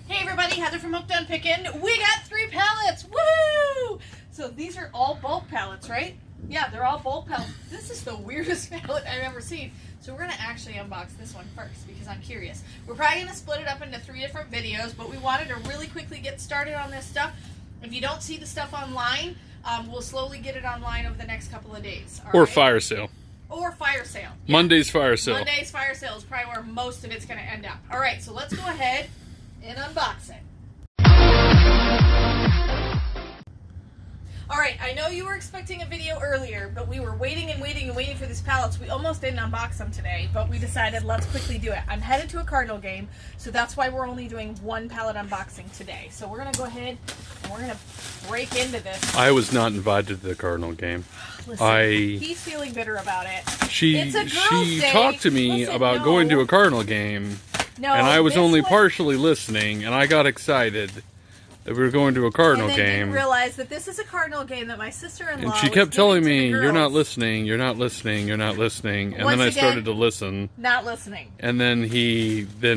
Hey everybody, Heather from Pickin. We got 3 pallets. Woo! So these are all bulk pallets, right? Yeah, they're all bulk pallets. This is the weirdest pallet I've ever seen. So we're going to actually unbox this one first because I'm curious. We're probably going to split it up into 3 different videos, but we wanted to really quickly get started on this stuff. If you don't see the stuff online, we'll slowly get it online over the next couple of days. Or right? Fire sale. Or fire sale. Yeah. Monday's fire sale. Monday's fire sale is probably where most of it's going to end up. All right, so let's go ahead and unbox it. All right, I know you were expecting a video earlier, but we were waiting and waiting and waiting for these pallets. We almost didn't unbox them today, but we decided let's quickly do it. I'm headed to a Cardinal game, so that's why we're only doing 1 pallet unboxing today. So we're going to go ahead and we're going to break into this. I was not invited to the Cardinal game. Listen, he's feeling bitter about it. She talked to me about going to a Cardinal game, and I was only partially listening, and I got excited that we were going to a Cardinal game. Didn't realize that this is a Cardinal game that my sister-in-law and she kept telling me, "You're not listening. You're not listening. You're not listening." And then I started to listen. Not listening. And then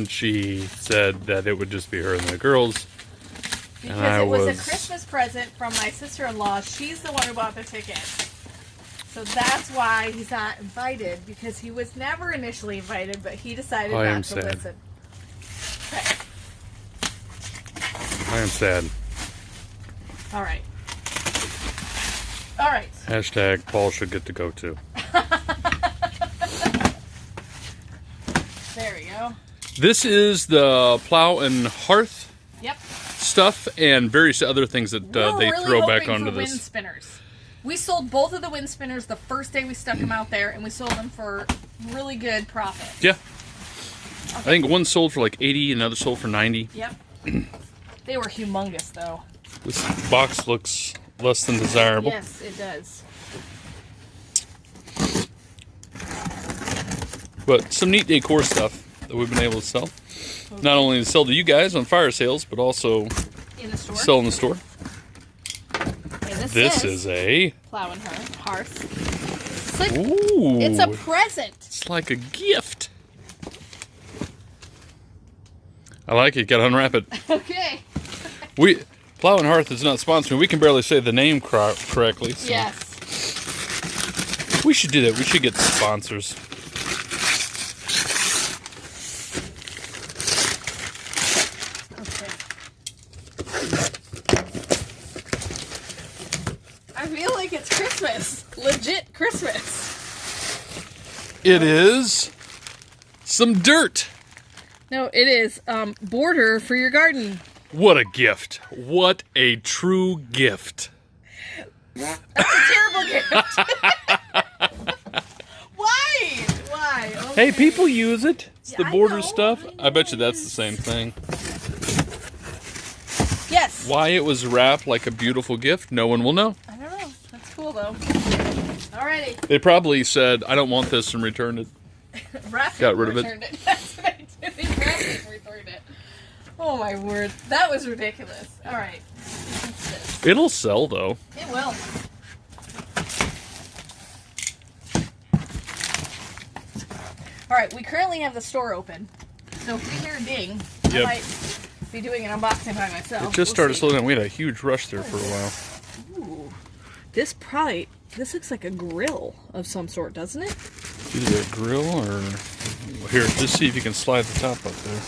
she said that it would just be her and the girls. Because it was a Christmas present from my sister-in-law. She's the one who bought the ticket. So that's why he's not invited, because he was never initially invited, but he decided not to listen. Okay. I am sad. All right. All right. Hashtag Paul should get to go too. There we go. This is the Plow and Hearth stuff and various other things that they throw back onto this. Wind spinners. We sold both of the wind spinners the first day we stuck them out there, and we sold them for really good profit. Yeah. Okay. I think one sold for like 80, another sold for 90. Yep. They were humongous, though. This box looks less than desirable. Yes, it does. But some neat decor stuff that we've been able to sell. Okay. Not only to sell to you guys on fire sales, but also in the store. Sell in the store. This is a Plow and Hearth. It's like, ooh, it's a present. It's like a gift. I like it. Gotta unwrap it. Okay. Plow and Hearth is not sponsoring. We can barely say the name correctly. So. Yes. We should do that. We should get sponsors. Okay. I feel like it's Christmas. Legit Christmas. It is some dirt. No, it is border for your garden. What a gift. What a true gift. That's a terrible gift. Why? Why? Okay. Hey, people use it. It's the border stuff. I bet you that's the same thing. Yes. Why it was wrapped like a beautiful gift, no one will know. I don't know. That's cool, though. Alrighty. They probably said, I don't want this, and returned it. Got rid of it. That's what I did. They wrapped it and returned it. Oh my word. That was ridiculous. Alright. What's this? It'll sell, though. It will. Alright, we currently have the store open. So if we hear a ding, I might be doing an unboxing by myself. It just started slowing down. We had a huge rush there for a while. Ooh. This looks like a grill of some sort, doesn't it? Either a grill or... Here, just see if you can slide the top up there.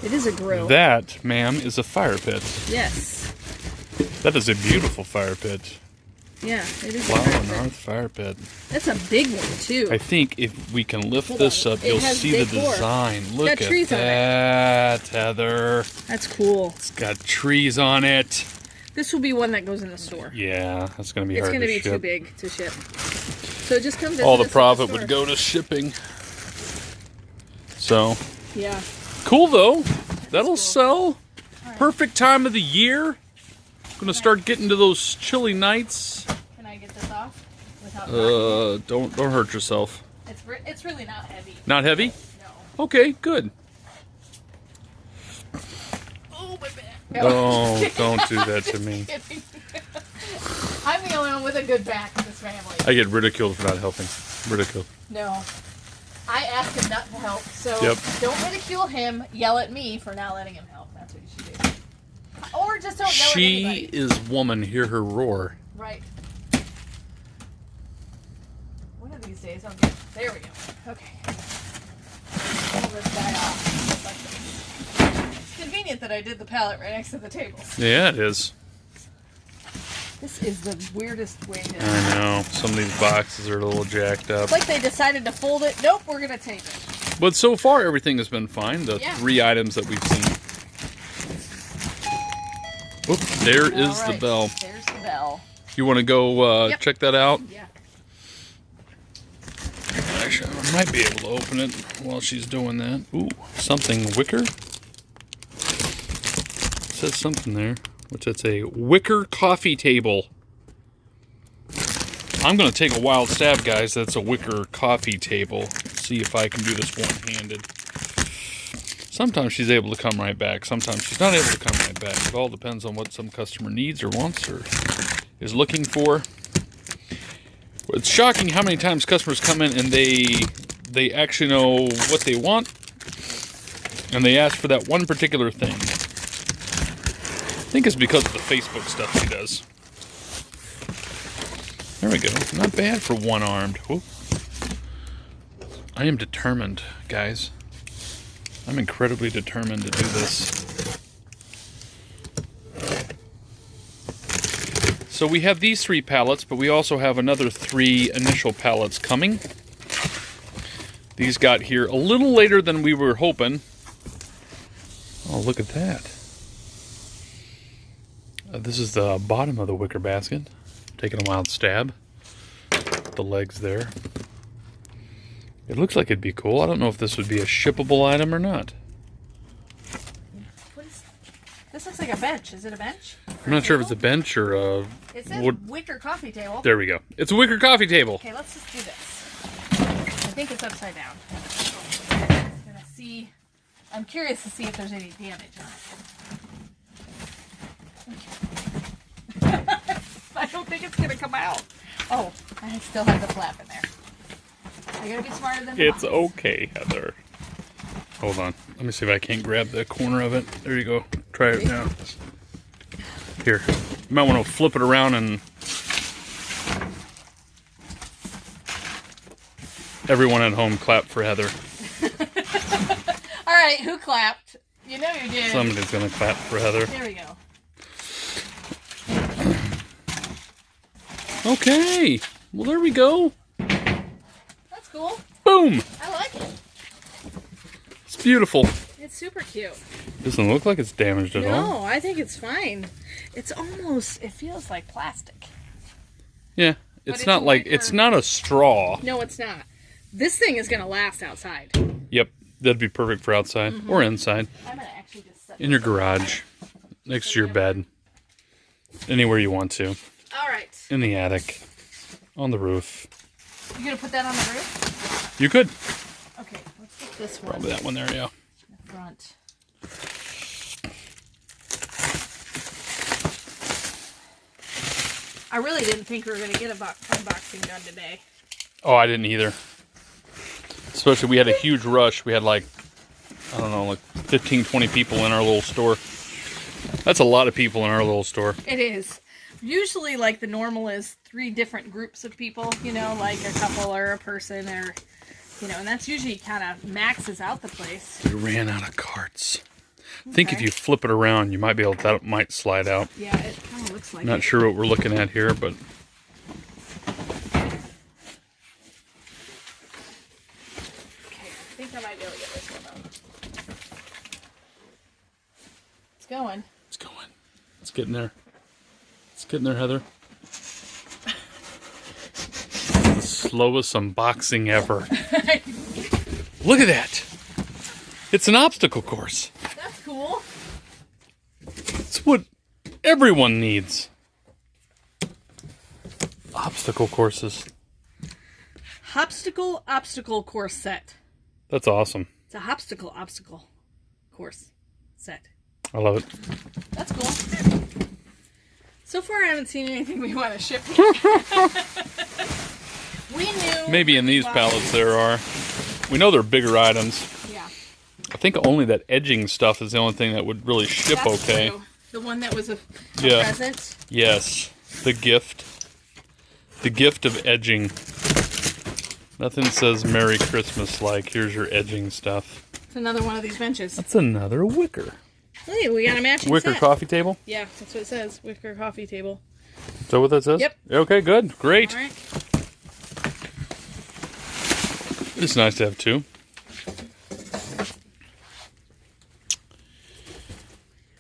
It is a grill. That, ma'am, is a fire pit. Yes. That is a beautiful fire pit. Yeah, it is. Plow and Hearth fire pit. That's a big one, too. I think if we can lift this up, you'll see the design. Look at that, Heather. That's cool. It's got trees on it. This will be one that goes in the store. Yeah, that's going to be hard to ship. It's going to be too big to ship. So it just comes. All the profit would go to shipping. So. Yeah. Cool though. That'll sell. Right. Perfect time of the year. Going to start getting to those chilly nights. Can I get this off? Without don't hurt yourself. It's really not heavy. Not heavy? No. Okay, good. Oh my back. No, don't do that to me. I'm the only one with a good back in this family. I get ridiculed for not helping. Ridiculed. No. I asked him not to help, so Yep. Don't ridicule him, yell at me for not letting him help. That's what you should Or just don't yell at She anybody. is woman, hear her roar. Right. One of these days I'll get... There we go. Okay. Pull this guy off. Just like this. It's convenient that I did the pallet right next to the tables. Yeah, it is. This is the weirdest way to... I know. Some of these boxes are a little jacked up. It's like they decided to fold it. Nope, we're going to take it. But so far, everything has been fine. The 3 items that we've seen. Oop, there is the bell. There's the bell. You want to go check that out? Yeah. Actually, I might be able to open it while she's doing that. Ooh, something wicker? It says something there. Which it's a wicker coffee table. I'm going to take a wild stab, guys. That's a wicker coffee table. See if I can do this one-handed. Sometimes she's able to come right back. Sometimes she's not able to come right back. It all depends on what some customer needs or wants or is looking for. It's shocking how many times customers come in and they actually know what they want and they ask for that one particular thing. I think it's because of the Facebook stuff she does. There we go. Not bad for one-armed. Whoop. I am determined, guys. I'm incredibly determined to do this. So we have these 3 pallets, but we also have another 3 initial pallets coming. These got here a little later than we were hoping. Oh, look at that. This is the bottom of the wicker basket. Taking a wild stab. The legs there. It looks like it'd be cool. I don't know if this would be a shippable item or not. This looks like a bench. Is it a bench? I'm not sure if it's a bench or a... It says wicker coffee table. There we go. It's a wicker coffee table. Okay, let's just do this. I think it's upside down. I'm gonna see. I'm curious to see if there's any damage on it. I don't think it's gonna come out. Oh, I still have the flap in there. I gotta be smarter than It's okay, Heather. Hold on. Let me see if I can't grab the corner of it. There you go. Try it now. Here. You might want to flip it around and... Everyone at home clap for Heather. Alright, who clapped? You know you did. Somebody's gonna clap for Heather. There we go. Okay. Well, there we go. That's cool. Boom. I like it. It's beautiful. It's super cute. Doesn't look like it's damaged at all. No, I think it's fine. It's almost, it feels like plastic. Yeah. It's not like, it's not a straw. No, it's not. This thing is going to last outside. Yep. That'd be perfect for outside or inside. I'm going to actually just set In your garage. Next to your bed. Anywhere you want to. All right. In the attic. On the roof. You going to put that on the roof? You could. Okay, let's get this one. Probably that one there, yeah. The front. I really didn't think we were going to get a unboxing done today. Oh, I didn't either. Especially we had a huge rush. We had like, I don't know, like 15, 20 people in our little store. That's a lot of people in our little store. It is. Usually, like, the normal is 3 different groups of people, you know, like a couple or a person or, you know, and that's usually kind of maxes out the place. We ran out of carts. I think if you flip it around, you might be able to, that might slide out. Yeah, it kind of looks like Not sure what we're looking at here, but... Okay, I think I might be able to get this one out. It's going. It's going. It's getting there. It's getting there, Heather. The slowest unboxing ever. Look at that. It's an obstacle course. That's cool. It's what everyone needs. Obstacle courses. Obstacle course set. That's awesome. It's a obstacle course set. I love it. That's cool. So far, I haven't seen anything we want to ship yet. We knew. Maybe in these pallets there are. We know they're bigger items. Yeah. I think only that edging stuff is the only thing that would really ship That's okay. true. The one that was a Yeah. present? Yes. The gift. The gift of edging. Nothing says Merry Christmas like, here's your edging stuff. It's another one of these benches. That's another wicker. Hey, we got a matching Wicker set. coffee table? Yeah, that's what it says. Wicker coffee table. Is that what that says? Yep. Okay, good. Great. All right. It's nice to have two.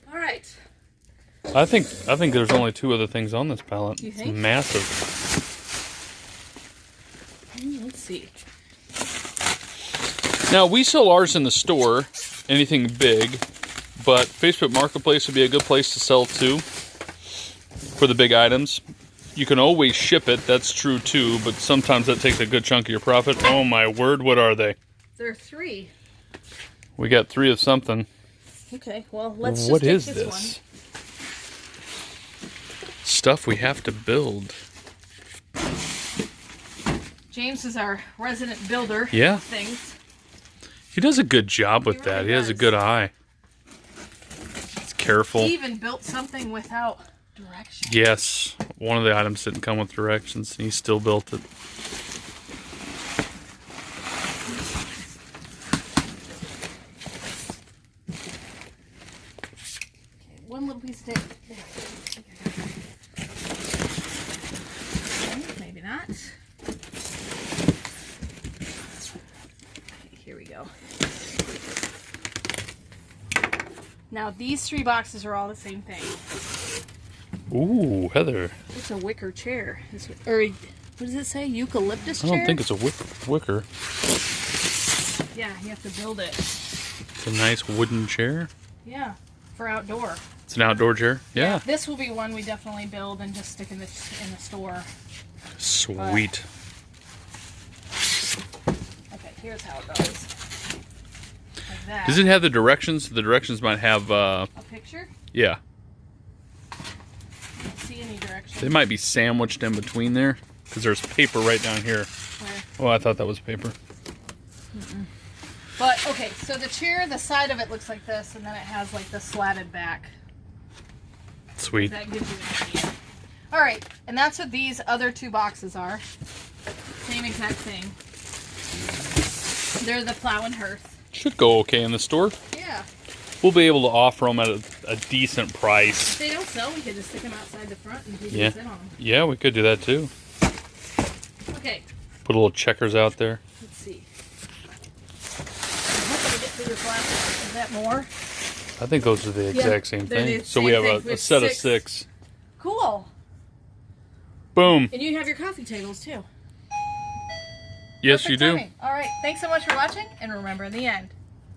All right. I think there's only two other things on this pallet. You It's think? massive. Let's see. Now, we sell ours in the store, anything big, but Facebook Marketplace would be a good place to sell too for the big items. You can always ship it, that's true too, but sometimes that takes a good chunk of your profit. Oh my word, what are they? There are 3. We got 3 of something. Okay, well, let's just What take is this this? Stuff we have to build. James is our resident builder. Yeah. Of things. He does a good job with He that. really He has a does. good eye. He's careful. He even built something without directions. Yes, one of the items didn't come with directions, and he still built it. One little piece of tape. Okay, maybe not. Okay, here we go. Now these 3 boxes are all the same thing. Ooh, Heather. It's a wicker chair. Or what does it say? Eucalyptus I chair? don't think it's a wicker. Yeah, you have to build it. It's a nice wooden chair. Yeah, for outdoor. It's an outdoor chair. Yeah. This will be one we definitely build and just stick in the store. Sweet. Okay, here's how it goes. Like that. Does it have the directions? The directions might have, A picture? yeah. I don't see any directions. They might be sandwiched in between there, because there's paper right down here. Where? Oh, I thought that was paper. But, okay, so the chair, the side of it looks like this, and then it has, like, the slatted back. Sweet. That gives you an idea. Alright, and that's what these other 2 boxes are. Same exact thing. They're the Plow and Hearth. Should go okay in the store. Yeah. We'll be able to offer them at a decent price. If they don't sell, we could just stick them outside the front and people Yeah. sit on them. Yeah, we could do that too. Okay, Put a little checkers out there. let's see. I'm hoping to get through this last one. Is that more? I think those are the exact same they're thing. the So we same have thing. We a have set of 6. 6. Cool. Boom. And you have your coffee tables too. Yes, Perfect you do. timing. All right. Thanks so much for watching. And remember, in the end,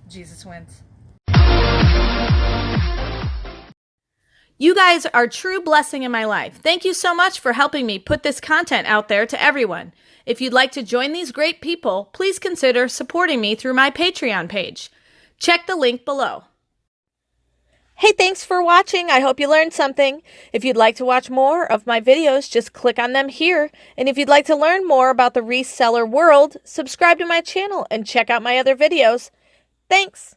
Jesus wins. You guys are a true blessing in my life. Thank you so much for helping me put this content out there to everyone. If you'd like to join these great people, please consider supporting me through my Patreon page. Check the link below. Hey, thanks for watching. I hope you learned something. If you'd like to watch more of my videos, just click on them here. And if you'd like to learn more about the reseller world, subscribe to my channel and check out my other videos. Thanks.